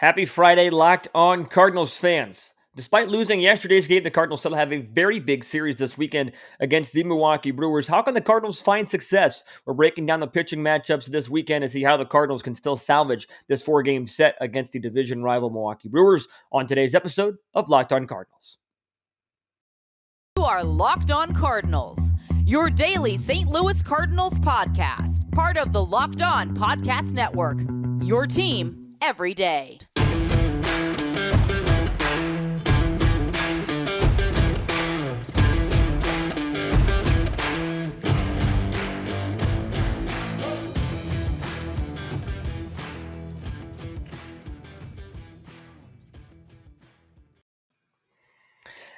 Happy Friday, Locked On Cardinals fans. Despite losing yesterday's game, the Cardinals still have a very big series this weekend against the Milwaukee Brewers. How can the Cardinals find success? We're breaking down the pitching matchups this weekend to see how the Cardinals can still salvage this four-game set against the division rival Milwaukee Brewers on today's episode of Locked On Cardinals. You are Locked On Cardinals, your daily St. Louis Cardinals podcast, part of the Locked On Podcast Network, your team every day.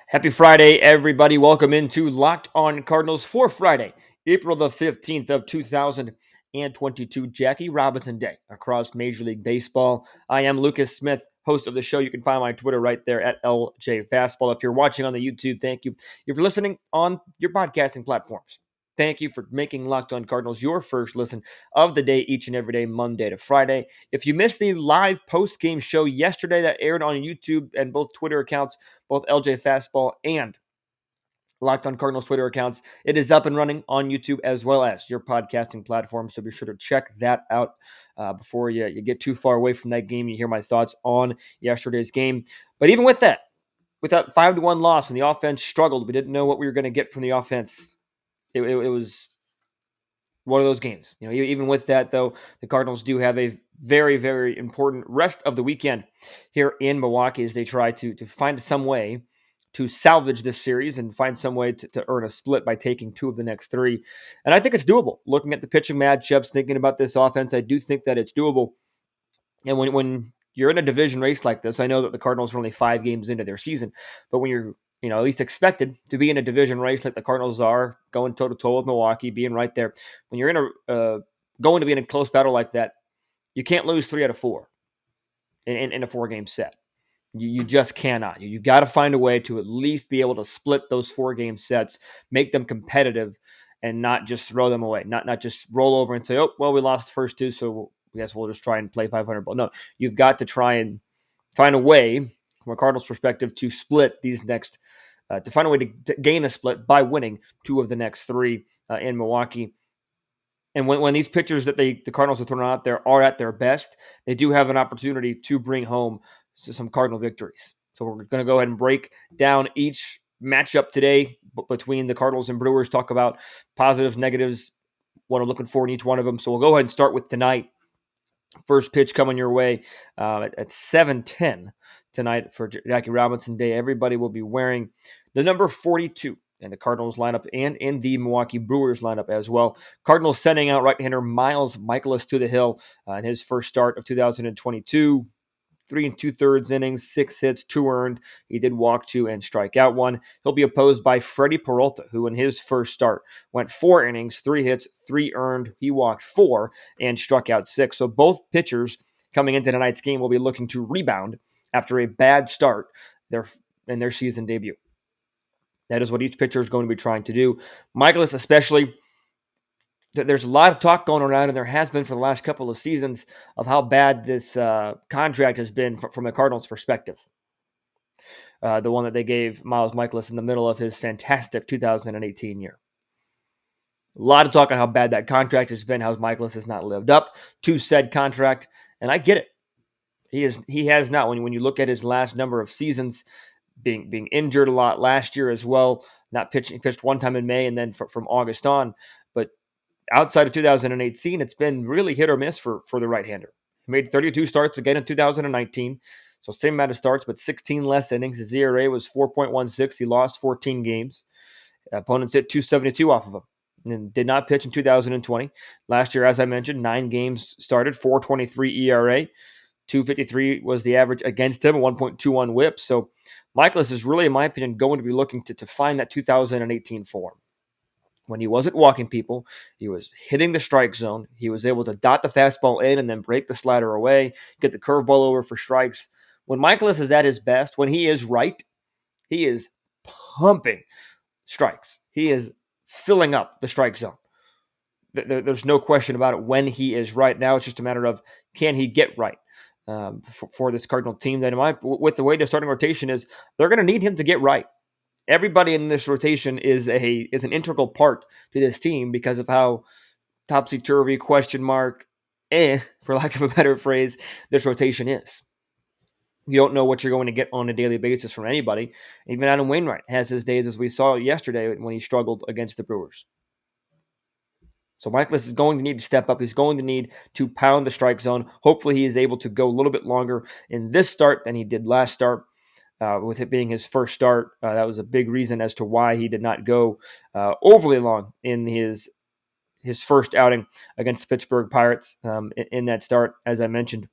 Happy Friday, everybody. Welcome into Locked On Cardinals for Friday, April the 15th of 2022, Jackie Robinson Day across Major League Baseball. I am Lucas Smith, host of the show. You can find my Twitter right there at LJ Fastball. If you're watching on the YouTube, thank you. If you're listening on your podcasting platforms, thank you for making Locked On Cardinals your first listen of the day each and every day, Monday to Friday. If you missed the live post-game show yesterday that aired on YouTube and both Twitter accounts, both LJ Fastball and Locked On Cardinals Twitter accounts, it is up and running on YouTube as well as your podcasting platform. So be sure to check that out before you get too far away from that game. You hear my thoughts on yesterday's game. But even with that 5-1 loss, when the offense struggled, we didn't know what we were going to get from the offense. It was one of those games. You know, even with that, though, the Cardinals do have a very, very important rest of the weekend here in Milwaukee as they try to find some way to salvage this series and find some way to earn a split by taking two of the next three. And I think it's doable. Looking at the pitching matchups, thinking about this offense, I do think that it's doable. And when you're in a division race like this, I know that the Cardinals are only 5 games into their season, but when you're at least expected to be in a division race like the Cardinals are, going toe-to-toe with Milwaukee, being right there. When you're going to be in a close battle like that, you can't lose 3 out of 4 in a 4-game set. You just cannot. You've got to find a way to at least be able to split those 4-game sets, make them competitive, and not just throw them away. Not just roll over and say, oh, well, we lost the first 2, so I guess we'll just try and play 500 ball. No, you've got to try and find a way, from a Cardinals perspective, to split these next, to find a way to gain a split by winning 2 of the next 3 in Milwaukee. And when these pitchers that the Cardinals are throwing out there are at their best, they do have an opportunity to bring home some Cardinal victories. So we're going to go ahead and break down each matchup today between the Cardinals and Brewers, talk about positives, negatives, what I'm looking for in each one of them. So we'll go ahead and start with tonight. First pitch coming your way at 7:10 tonight for Jackie Robinson Day. Everybody will be wearing the number 42 in the Cardinals lineup and in the Milwaukee Brewers lineup as well. Cardinals sending out right-hander Miles Mikolas to the hill in his first start of 2022. 3 2/3 innings, 6 hits, 2 earned. He did walk 2 and strike out 1. He'll be opposed by Freddie Peralta, who in his first start went 4 innings, 3 hits, 3 earned. He walked 4 and struck out 6. So both pitchers coming into tonight's game will be looking to rebound after a bad start in their season debut. That is what each pitcher is going to be trying to do. Mikolas especially, there's a lot of talk going around, and there has been for the last couple of seasons, of how bad this contract has been from the Cardinals' perspective. The one that they gave Miles Mikolas in the middle of his fantastic 2018 year. A lot of talk on how bad that contract has been, how Mikolas has not lived up to said contract, and I get it. He has not. When you look at his last number of seasons, being injured a lot last year as well, not pitching, he pitched one time in May and then from August on, but outside of 2018, it's been really hit or miss for the right-hander. He made 32 starts again in 2019, so same amount of starts, but 16 less innings. His ERA was 4.16. He lost 14 games. Opponents hit 272 off of him and did not pitch in 2020. Last year, as I mentioned, 9 games started, 4.23 ERA. 253 was the average against him, a 1.21 whip. So Mikolas is really, in my opinion, going to be looking to find that 2018 form. When he wasn't walking people, he was hitting the strike zone. He was able to dot the fastball in and then break the slider away, get the curveball over for strikes. When Mikolas is at his best, when he is right, he is pumping strikes. He is filling up the strike zone. There's no question about it when he is right. Now it's just a matter of, can he get right? for this Cardinal team. That with the way their starting rotation is, they're going to need him to get right. Everybody in this rotation is an integral part to this team because of how topsy-turvy, question mark, for lack of a better phrase, this rotation is. You don't know what you're going to get on a daily basis from anybody. Even Adam Wainwright has his days, as we saw yesterday when he struggled against the Brewers. So Mikolas is going to need to step up. He's going to need to pound the strike zone. Hopefully he is able to go a little bit longer in this start than he did last start. With it being his first start, that was a big reason as to why he did not go overly long in his first outing against the Pittsburgh Pirates in that start, as I mentioned.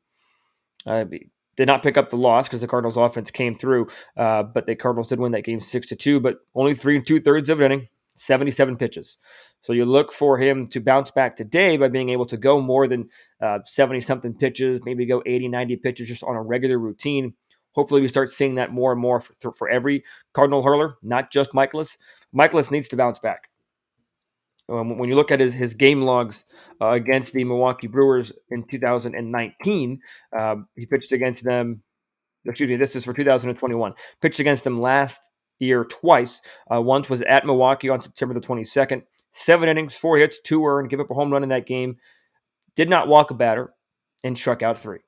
Did not pick up the loss because the Cardinals offense came through, but the Cardinals did win that game 6-2, but only 3 2/3 of an inning, 77 pitches. So you look for him to bounce back today by being able to go more than 70-something pitches, maybe go 80, 90 pitches just on a regular routine. Hopefully we start seeing that more and more for every Cardinal hurler, not just Mikolas. Mikolas needs to bounce back. When you look at his game logs against the Milwaukee Brewers in 2019, he pitched against them. Excuse me, this is for 2021. Pitched against them last year twice. Once was at Milwaukee on September the 22nd. 7 innings, 4 hits, 2 earned, give up a home run in that game. Did not walk a batter and struck out 3.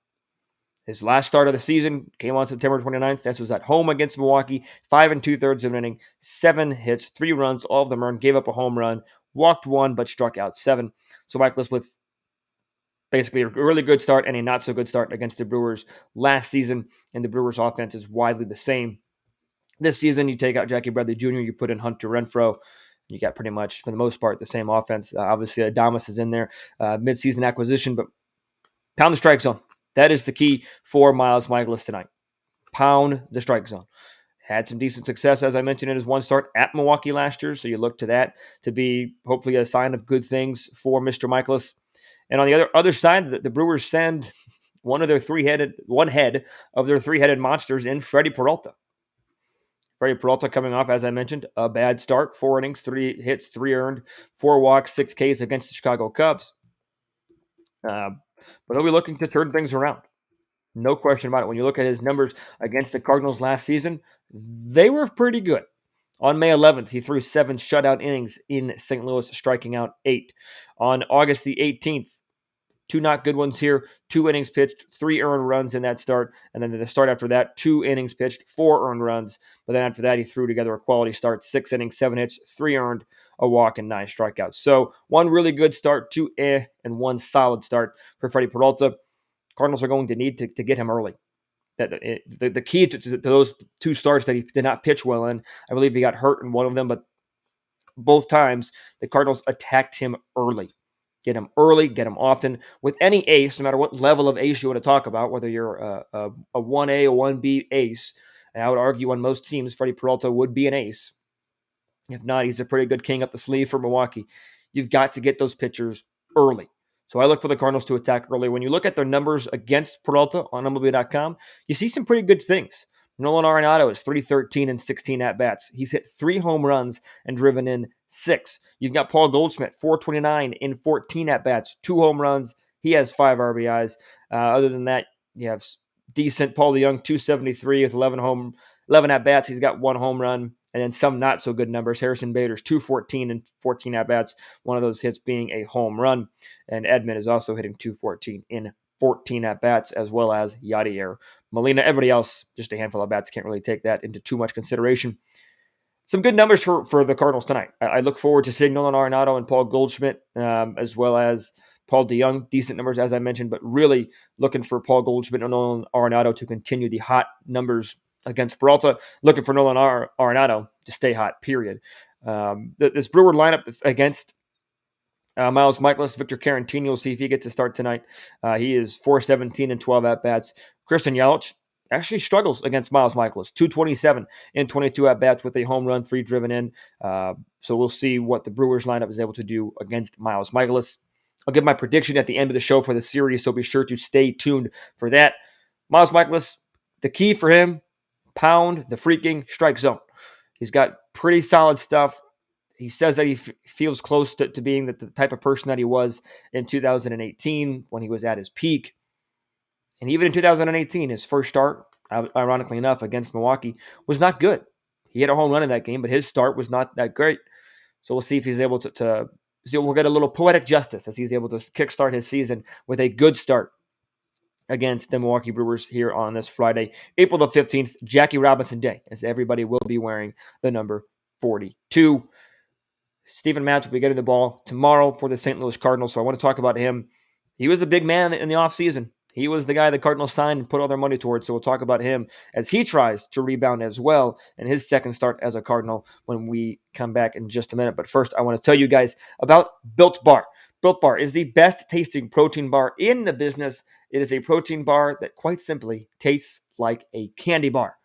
His last start of the season came on September 29th. This was at home against Milwaukee. 5 2/3 of an inning, 7 hits, 3 runs, all of them earned, gave up a home run, walked 1, but struck out 7. So Mikolas with basically a really good start and a not so good start against the Brewers last season, and the Brewers offense is widely the same. This season, you take out Jackie Bradley Jr., you put in Hunter Renfroe, you got pretty much, for the most part, the same offense. Obviously, Adames is in there, midseason acquisition, but pound the strike zone. That is the key for Miles Mikolas tonight. Pound the strike zone. Had some decent success, as I mentioned, in his one start at Milwaukee last year, so you look to that to be hopefully a sign of good things for Mr. Mikolas. And on the other side, the Brewers send one head of their 3-headed monsters in Freddie Peralta. Freddie Peralta coming off, as I mentioned, a bad start. 4 innings, 3 hits, 3 earned, 4 walks, 6 Ks against the Chicago Cubs. But he'll be looking to turn things around. No question about it. When you look at his numbers against the Cardinals last season, they were pretty good. On May 11th, he threw 7 shutout innings in St. Louis, striking out 8. On August the 18th, 2 not good ones here, 2 innings pitched, 3 earned runs in that start, and then the start after that, 2 innings pitched, 4 earned runs, but then after that, he threw together a quality start, 6 innings, 7 hits, 3 earned, a walk, and 9 strikeouts. So 1 really good start, 2 and 1 solid start for Freddie Peralta. Cardinals are going to need to get him early. The key to those 2 starts that he did not pitch well in, I believe he got hurt in one of them, but both times the Cardinals attacked him early. Get him early, get him often. With any ace, no matter what level of ace you want to talk about, whether you're a 1A or 1B ace, and I would argue on most teams, Freddie Peralta would be an ace. If not, he's a pretty good king up the sleeve for Milwaukee. You've got to get those pitchers early. So I look for the Cardinals to attack early. When you look at their numbers against Peralta on MLB.com, you see some pretty good things. Nolan Arenado is 313 and 16 at-bats. He's hit 3 home runs and driven in 6. You've got Paul Goldschmidt, 429 in 14 at-bats, 2 home runs. He has 5 RBIs. Other than that, you have decent Paul DeJong, 273 with 11 at-bats. He's got 1 home run. And then some not so good numbers. Harrison Bader's 214 and 14 at-bats, one of those hits being a home run. And Edman is also hitting 214 in 14 at-bats, as well as Yadier Molina. Everybody else, just a handful of bats, can't really take that into too much consideration. Some good numbers for the Cardinals tonight. I look forward to seeing Nolan Arenado and Paul Goldschmidt, as well as Paul DeJong. Decent numbers, as I mentioned, but really looking for Paul Goldschmidt and Nolan Arenado to continue the hot numbers against Peralta. Looking for Nolan Arenado to stay hot, period. This Brewer lineup against Miles Mikolas, Victor Caratini, we'll see if he gets a start tonight. He is 417 and 12 at-bats. Christian Yelich actually struggles against Miles Mikolas, 227 and 22 at-bats with a home run, 3 driven in. So we'll see what the Brewers lineup is able to do against Miles Mikolas. I'll give my prediction at the end of the show for the series, so be sure to stay tuned for that. Miles Mikolas, the key for him, pound the freaking strike zone. He's got pretty solid stuff. He says that he feels close to being the type of person that he was in 2018 when he was at his peak. And even in 2018, his first start, ironically enough, against Milwaukee, was not good. He hit a home run in that game, but his start was not that great. So we'll see if he's able to we'll get a little poetic justice as he's able to kickstart his season with a good start against the Milwaukee Brewers here on this Friday, April the 15th, Jackie Robinson Day, as everybody will be wearing the number 42. Steven Matz will be getting the ball tomorrow for the St. Louis Cardinals, so I want to talk about him. He was a big man in the offseason. He was the guy the Cardinals signed and put all their money towards, so we'll talk about him as he tries to rebound as well in his second start as a Cardinal when we come back in just a minute. But first, I want to tell you guys about Built Bar. Built Bar is the best tasting protein bar in the business. It is a protein bar that quite simply tastes like a candy bar.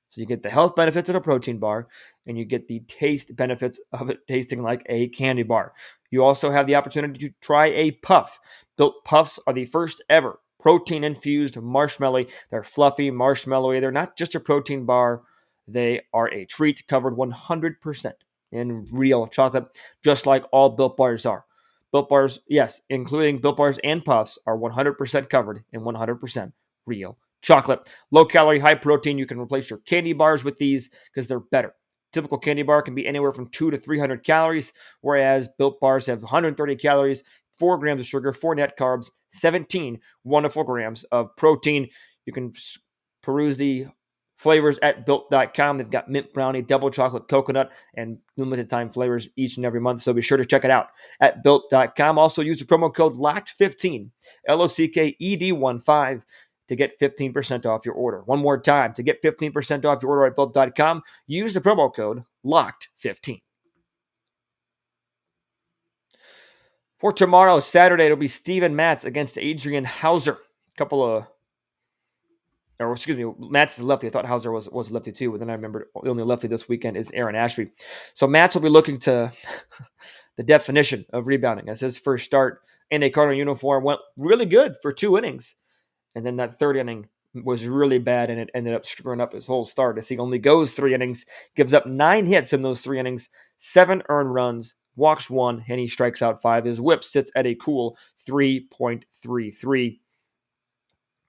So you get the health benefits of a protein bar, and you get the taste benefits of it tasting like a candy bar. You also have the opportunity to try a puff. Built Puffs are the first ever protein-infused marshmallow. They're fluffy, marshmallowy. They're not just a protein bar. They are a treat covered 100% in real chocolate, just like all Built Bars are. Built Bars, yes, including Built Bars and Puffs, are 100% covered in 100% real chocolate. Low calorie, high protein. You can replace your candy bars with these because they're better. Typical candy bar can be anywhere from 200 to 300 calories, whereas Built Bars have 130 calories, 4 grams of sugar, 4 net carbs, 17 wonderful grams of protein. You can peruse the flavors at built.com. They've got mint brownie, double chocolate, coconut, and limited time flavors each and every month. So be sure to check it out at built.com. Also use the promo code LOCKED15, LOCKED15 to get 15% off your order. One more time, to get 15% off your order at built.com, use the promo code LOCKED15. For tomorrow, Saturday, it'll be Steven Matz against Adrian Hauser. Matz is lefty. I thought Hauser was lefty too, but then I remembered the only lefty this weekend is Aaron Ashby. So Matz will be looking to the definition of rebounding as his first start in a Cardinal uniform went really good for 2 innings. And then that third inning was really bad, and it ended up screwing up his whole start as he only goes 3 innings, gives up 9 hits in those 3 innings, 7 earned runs, walks 1, and he strikes out 5. His whip sits at a cool 3.33.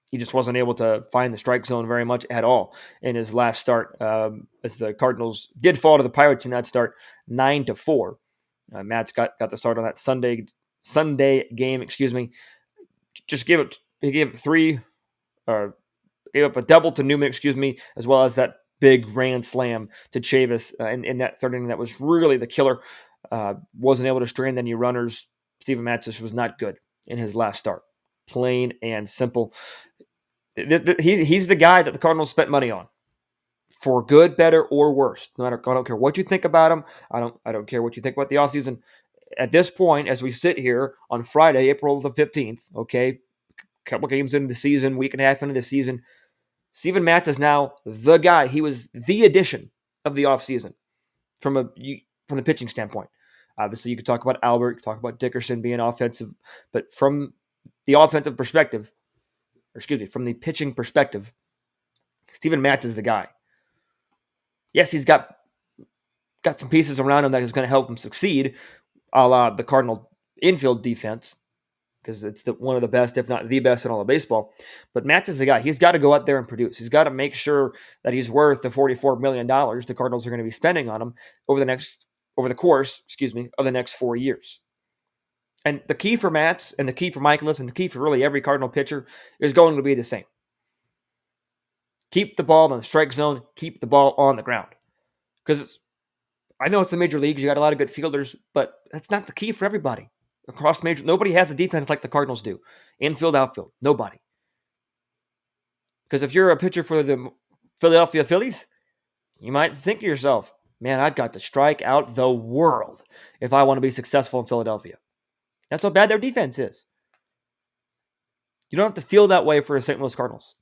He just wasn't able to find the strike zone very much at all in his last start, as the Cardinals did fall to the Pirates in that start 9-4. Matz got the start on that Sunday game. Just gave up. He gave up a double to Newman, as well as that big grand slam to Chavis in that third inning. That was really the killer. Wasn't able to strand any runners. Steven Matz was not good in his last start. Plain and simple. He's the guy that the Cardinals spent money on, for good, better, or worse. I don't care what you think about him. I don't care what you think about the offseason. At this point, as we sit here on Friday, April the 15th, okay, couple games into the season, week and a half into the season, Steven Matz is now the guy. He was the addition of the offseason from the pitching standpoint. Obviously, you could talk about Albert, you could talk about Dickerson being offensive, but from the offensive perspective, from the pitching perspective, Steven Matz is the guy. Yes, he's got some pieces around him that is going to help him succeed, a la the Cardinal infield defense, because it's one of the best, if not the best, in all of baseball. But Matz is the guy. He's got to go out there and produce. He's got to make sure that he's worth the $44 million the Cardinals are going to be spending on him over the course of the next 4 years. And the key for Matz, and the key for Mikolas, and the key for really every Cardinal pitcher is going to be the same. Keep the ball in the strike zone. Keep the ball on the ground. Because I know it's the major leagues. You got a lot of good fielders, but that's not the key for everybody. Across major, nobody has a defense like the Cardinals do. Infield, outfield, nobody. Because if you're a pitcher for the Philadelphia Phillies, you might think to yourself, man, I've got to strike out the world if I want to be successful in Philadelphia. That's how bad their defense is. You don't have to feel that way for the St. Louis Cardinals.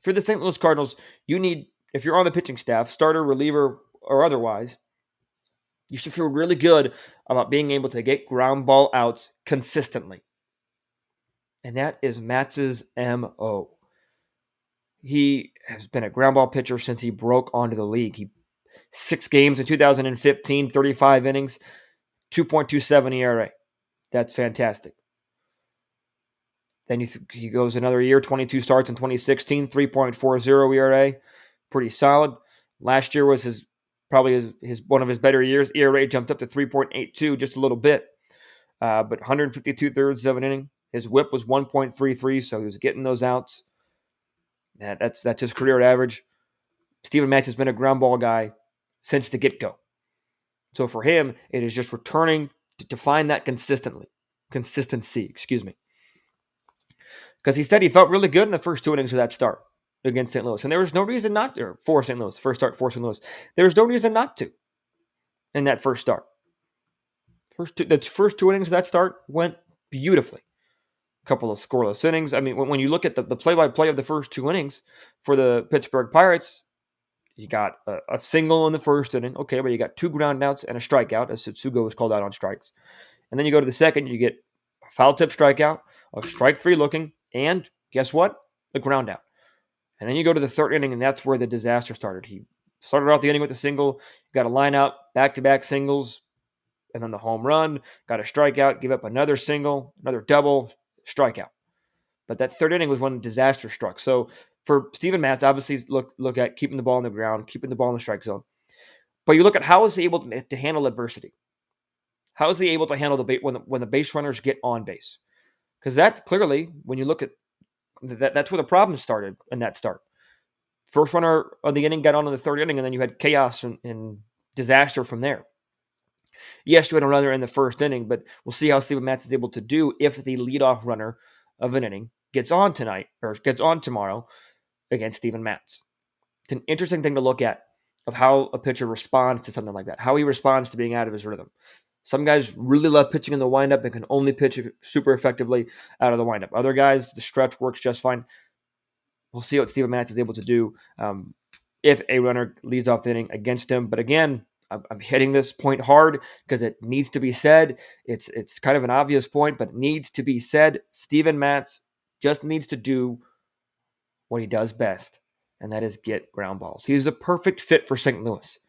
For the St. Louis Cardinals, you need, if you're on the pitching staff, starter, reliever, or otherwise, you should feel really good about being able to get ground ball outs consistently. And that is Matz's MO. He has been a ground ball pitcher since he broke onto the league. 6 games in 2015, 35 innings, 2.27 ERA. That's fantastic. Then he goes another year, 22 starts in 2016, 3.40 ERA, pretty solid. Last year was probably his one of his better years. ERA jumped up to 3.82, just a little bit, but 152 thirds of an inning. His WHIP was 1.33, so he was getting those outs. That's his career average. Steven Matz has been a ground ball guy since the get-go. So for him, it is just returning to find that consistency, because he said he felt really good in the first 2 innings of that start against St. Louis. And there was no reason not to, for St. Louis, first start for St. Louis. There was no reason not to in that first start. The first 2 innings of that start went beautifully. A couple of scoreless innings. I mean, when you look at the play-by-play of the first 2 innings for the Pittsburgh Pirates, you got a single in the first inning. Okay, but you got 2 groundouts and a strikeout, as Sugo was called out on strikes. And then you go to the second, you get a foul tip strikeout, a strike 3 looking, and guess what? A ground out. And then you go to the third inning, and that's where the disaster started. He started off the inning with a single, got a line out, back-to-back singles, and then the home run, got a strikeout, give up another single, another double, strikeout. But that third inning was when disaster struck. So for Steven Matz, obviously look at keeping the ball on the ground, keeping the ball in the strike zone. But you look at how is he able to handle adversity? How is he able to handle when the base runners get on base? Because that's clearly, when you look at that's where the problem started in that start. First runner of the inning got on in the third inning, and then you had chaos and disaster from there. Yes, you had a runner in the first inning, but we'll see how Steven Matz is able to do if the leadoff runner of an inning gets on tomorrow against Steven Matz. It's an interesting thing to look at of how a pitcher responds to something like that, how he responds to being out of his rhythm. Some guys really love pitching in the windup and can only pitch super effectively out of the windup. Other guys, the stretch works just fine. We'll see what Steven Matz is able to do if a runner leads off the inning against him. But again, I'm hitting this point hard because it needs to be said. It's kind of an obvious point, but it needs to be said. Steven Matz just needs to do what he does best, and that is get ground balls. He's a perfect fit for St. Louis.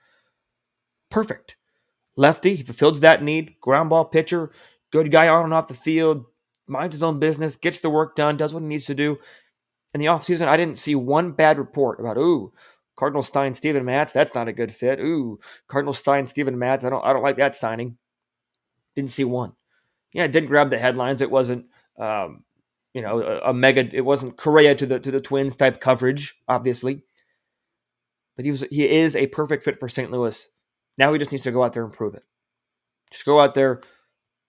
Perfect. Lefty, he fulfills that need. Ground ball pitcher, good guy on and off the field, minds his own business, gets the work done, does what he needs to do. In the offseason, I didn't see one bad report about, Cardinals signed Steven Matz. That's not a good fit. Cardinals signed Steven Matz. I don't like that signing. Didn't see one. Yeah, it didn't grab the headlines. It wasn't, a mega. It wasn't Correa to the Twins type coverage, obviously. But he is a perfect fit for St. Louis. Now he just needs to go out there and prove it. Just go out there.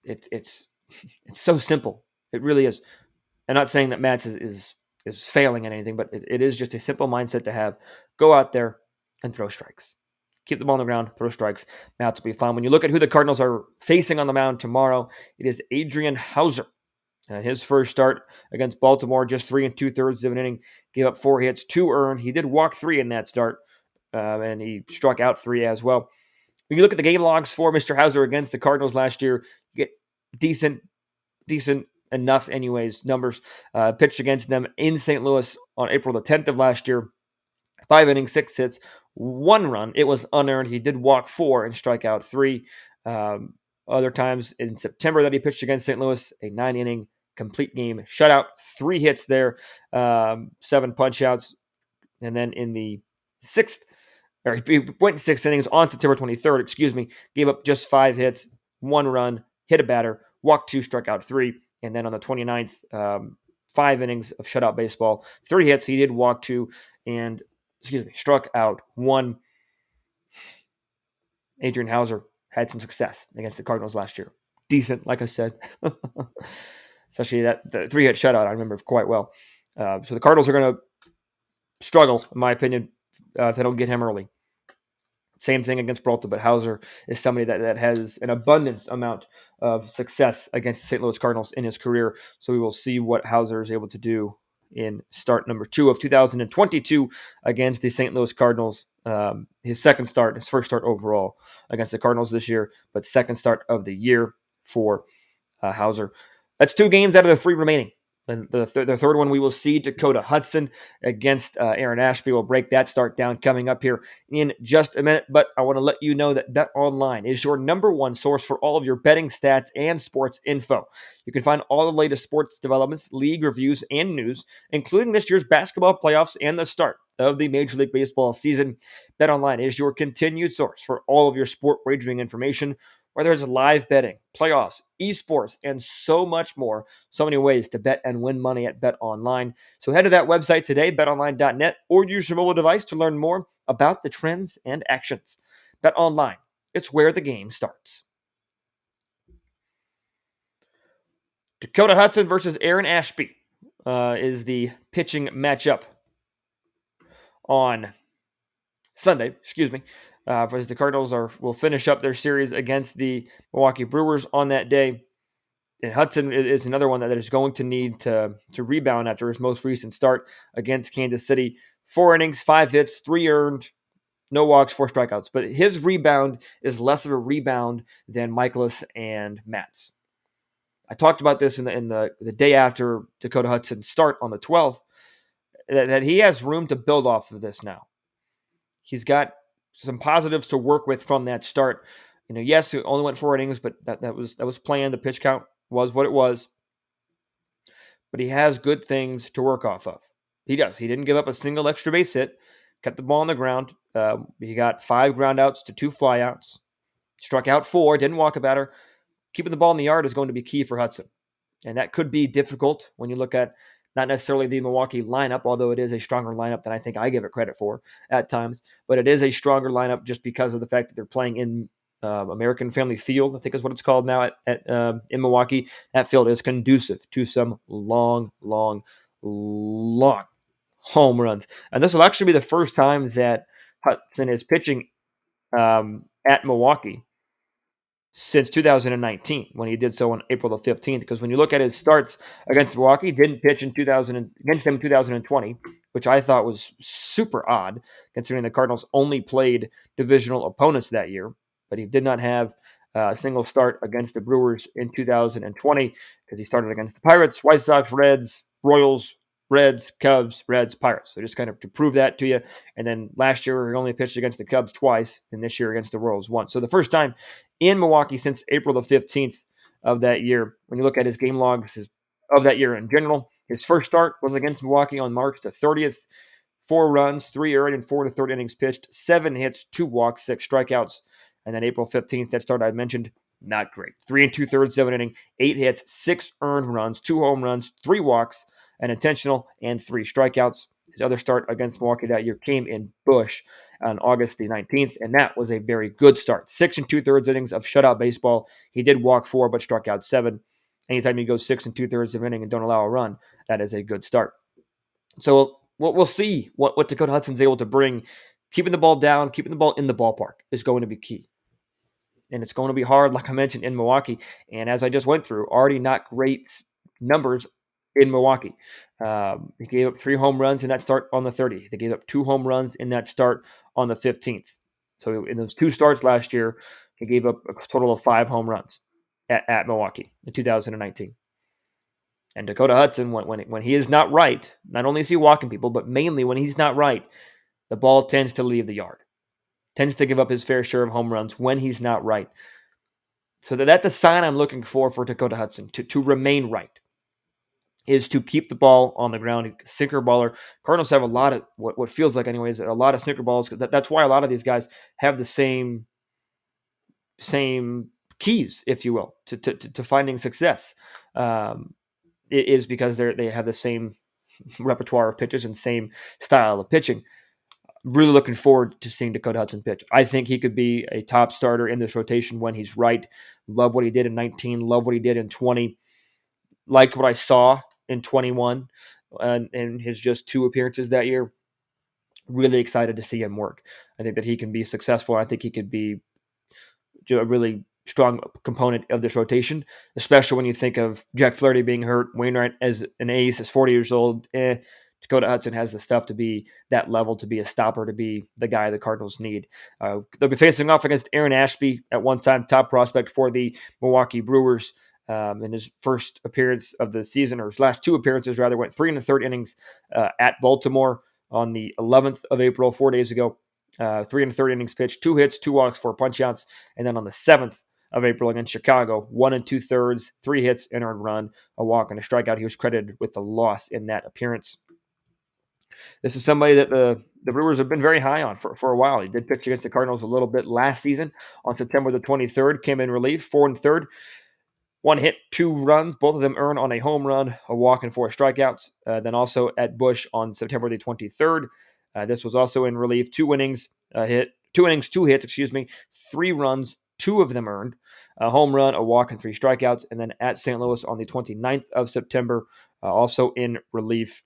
It's so simple. It really is. I'm not saying that Matz is failing at anything, but it is just a simple mindset to have. Go out there and throw strikes. Keep the ball on the ground, throw strikes. Matz will be fine. When you look at who the Cardinals are facing on the mound tomorrow, it is Adrian Hauser. His first start against Baltimore, just 3 2/3 of an inning, gave up 4 hits, 2 earned. He did walk 3 in that start, and he struck out 3 as well. When you look at the game logs for Mr. Hauser against the Cardinals last year, you get decent enough anyways numbers. Pitched against them in St. Louis on April the 10th of last year. 5 innings, 6 hits, 1 run. It was unearned. He did walk 4 and strike out 3. Other times in September that he pitched against St. Louis, a 9-inning complete game shutout, 3 hits there, 7 punch outs. And then in the he went 6 innings on September 23rd, gave up just 5 hits, 1 run, hit a batter, walked 2, struck out 3. And then on the 29th, 5 innings of shutout baseball, 3 hits. He did walk 2 and, struck out 1. Adrian Hauser had some success against the Cardinals last year. Decent, like I said. Especially the 3-hit shutout, I remember quite well. So the Cardinals are going to struggle, in my opinion, if they don't get him early. Same thing against Peralta, but Hauser is somebody that has an abundance amount of success against the St. Louis Cardinals in his career. So we will see what Hauser is able to do in start number 2 of 2022 against the St. Louis Cardinals. His first start overall against the Cardinals this year, but second start of the year for Hauser. That's 2 games out of the 3 remaining. And the third one, we will see Dakota Hudson against Aaron Ashby. We'll break that start down coming up here in just a minute. But I want to let you know that BetOnline is your number one source for all of your betting stats and sports info. You can find all the latest sports developments, league reviews, and news, including this year's basketball playoffs and the start of the Major League Baseball season. BetOnline is your continued source for all of your sport wagering information, whether it's live betting, playoffs, esports, and so much more. So many ways to bet and win money at BetOnline. So head to that website today, betonline.net, or use your mobile device to learn more about the trends and actions. BetOnline, it's where the game starts. Dakota Hudson versus Aaron Ashby is the pitching matchup on Sunday, as the Cardinals will finish up their series against the Milwaukee Brewers on that day. And Hudson is another one that is going to need to rebound after his most recent start against Kansas City. 4 innings, 5 hits, 3 earned, no walks, 4 strikeouts. But his rebound is less of a rebound than Mikolas and Matz. I talked about this in the day after Dakota Hudson's start on the 12th, that he has room to build off of this now. He's got some positives to work with from that start. Yes, he only went 4 innings, but that was planned. The pitch count was what it was. But he has good things to work off of. He does. He didn't give up a single extra base hit, kept the ball on the ground. He got 5 groundouts to 2 flyouts, struck out 4, didn't walk a batter. Keeping the ball in the yard is going to be key for Hudson. And that could be difficult when you look at not necessarily the Milwaukee lineup, although it is a stronger lineup than I think I give it credit for at times. But it is a stronger lineup just because of the fact that they're playing in American Family Field, I think is what it's called now in Milwaukee. That field is conducive to some long home runs. And this will actually be the first time that Hudson is pitching at Milwaukee since 2019, when he did so on April the 15th. Because when you look at his starts against Milwaukee, he didn't pitch against them in 2020, which I thought was super odd, considering the Cardinals only played divisional opponents that year. But he did not have a single start against the Brewers in 2020 because he started against the Pirates, White Sox, Reds, Royals, Reds, Cubs, Reds, Pirates. So just kind of to prove that to you. And then last year, he only pitched against the Cubs twice, and this year against the Royals once. So the first time in Milwaukee since April the 15th of that year. When you look at his game logs of that year in general, his first start was against Milwaukee on March the 30th. 4 runs, 3 earned, and 4 to 3rd innings pitched, 7 hits, 2 walks, 6 strikeouts. And then April 15th, that start I mentioned, not great. 3 2/3, 7 inning, 8 hits, 6 earned runs, 2 home runs, 3 walks, an intentional, and 3 strikeouts. His other start against Milwaukee that year came in Busch on August the 19th, and that was a very good start. 6 2/3 innings of shutout baseball. He did walk 4, but struck out 7. Anytime you go 6 2/3 of an inning and don't allow a run, that is a good start. So we'll see what Dakota Hudson's able to bring. Keeping the ball down, keeping the ball in the ballpark is going to be key. And it's going to be hard, like I mentioned, in Milwaukee. And as I just went through, already not great numbers in Milwaukee. He gave up 3 home runs in that start on the 30th. They gave up 2 home runs in that start on the 15th. So in those 2 starts last year, he gave up a total of 5 home runs at Milwaukee in 2019. And Dakota Hudson, when he is not right, not only is he walking people, but mainly when he's not right, the ball tends to leave the yard. Tends to give up his fair share of home runs when he's not right. So that's the sign I'm looking for Dakota Hudson, to remain right, is to keep the ball on the ground. Sinker baller. Cardinals have a lot of, what feels like anyways, a lot of sinker balls. That's why a lot of these guys have the same keys, if you will, to finding success. It is because they have the same repertoire of pitches and same style of pitching. Really looking forward to seeing Dakota Hudson pitch. I think he could be a top starter in this rotation when he's right. Love what he did in 19. Love what he did in 20. Liked what I saw in 21 and his just 2 appearances that year. Really excited to see him work. I think that he can be successful. I think he could be a really strong component of this rotation, especially when you think of Jack Flaherty being hurt, Wainwright as an ace, is 40 years old. Dakota Hudson has the stuff to be that level, to be a stopper, to be the guy the Cardinals need. They'll be facing off against Aaron Ashby, at one time top prospect for the Milwaukee Brewers. In his first appearance of the season, or his last two appearances rather, went 3 1/3 innings at Baltimore on the 11th of April, 4 days ago. 3 1/3 innings pitched, 2 hits, 2 walks, 4 punchouts. And then on the 7th of April against Chicago, 1 2/3, 3 hits, an earned run, a walk, and a strikeout. He was credited with the loss in that appearance. This is somebody that the Brewers have been very high on for a while. He did pitch against the Cardinals a little bit last season on September the 23rd, came in relief, 4 1/3. 1 hit, 2 runs, both of them earned on a home run, a walk, and 4 strikeouts. Then also at Busch on September the 23rd. This was also in relief. 2 innings, 2 hits, 3 runs, 2 of them earned, a home run, a walk, and 3 strikeouts. And then at St. Louis on the 29th of September, also in relief.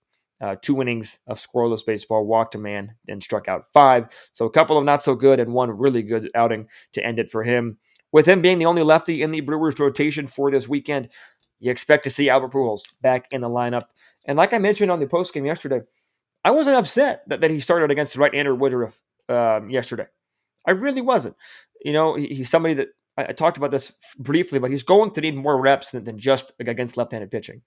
2 innings of scoreless baseball, walked a man, and struck out 5. So a couple of not so good and 1 really good outing to end it for him. With him being the only lefty in the Brewers rotation for this weekend, you expect to see Albert Pujols back in the lineup. And like I mentioned on the postgame yesterday, I wasn't upset that he started against the right-hander Woodruff yesterday. I really wasn't. He's somebody that I talked about this briefly, but he's going to need more reps than just against left-handed pitching.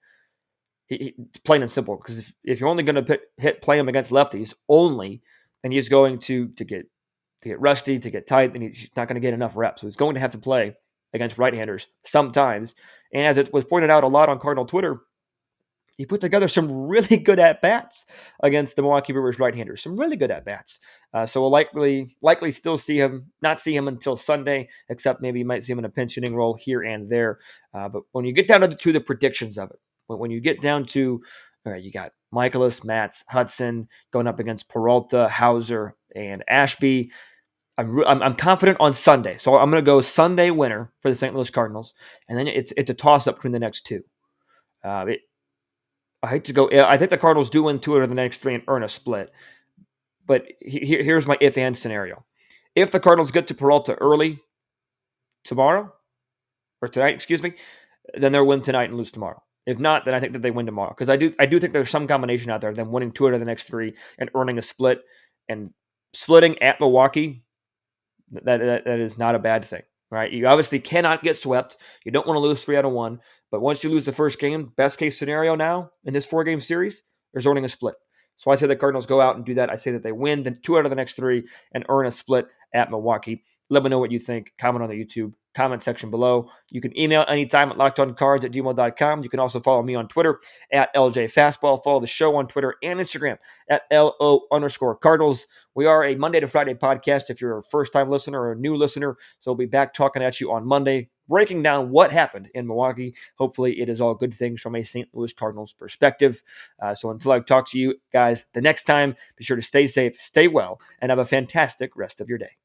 Plain and simple, because if you're only going to play him against lefties only, then he's going to get rusty, to get tight, and he's not going to get enough reps. So he's going to have to play against right-handers sometimes. And as it was pointed out a lot on Cardinal Twitter, he put together some really good at-bats against the Milwaukee Brewers right-handers. Some really good at-bats. So we'll likely still not see him until Sunday, except maybe you might see him in a pinch hitting role here and there. But when you get down to the predictions of it, when you get down to, all right, you got Mikolas, Matz, Hudson going up against Peralta, Hauser, and Ashby. I'm confident on Sunday. So I'm going to go Sunday winner for the St. Louis Cardinals. And then it's a toss-up between the next two. I hate to go. I think the Cardinals do win 2 out of the next 3 and earn a split. But here's my if-and scenario. If the Cardinals get to Peralta early tonight, then they'll win tonight and lose tomorrow. If not, then I think that they win tomorrow. Because I do think there's some combination out there of them winning 2 out of the next 3 and earning a split. And splitting at Milwaukee, that is not a bad thing, right? You obviously cannot get swept. You don't want to lose 3 out of 1. But once you lose the first game, best case scenario now in this 4-game series, there's earning a split. So I say the Cardinals go out and do that. I say that they win the 2 out of the next 3 and earn a split at Milwaukee. Let me know what you think. Comment on the YouTube comment section below. You can email anytime at lockedoncards@gmail.com. You can also follow me on Twitter at LJFastball. Follow the show on Twitter and Instagram at LO_Cardinals. We are a Monday to Friday podcast if you're a first-time listener or a new listener. So we'll be back talking at you on Monday, breaking down what happened in Milwaukee. Hopefully it is all good things from a St. Louis Cardinals perspective. So until I talk to you guys the next time, be sure to stay safe, stay well, and have a fantastic rest of your day.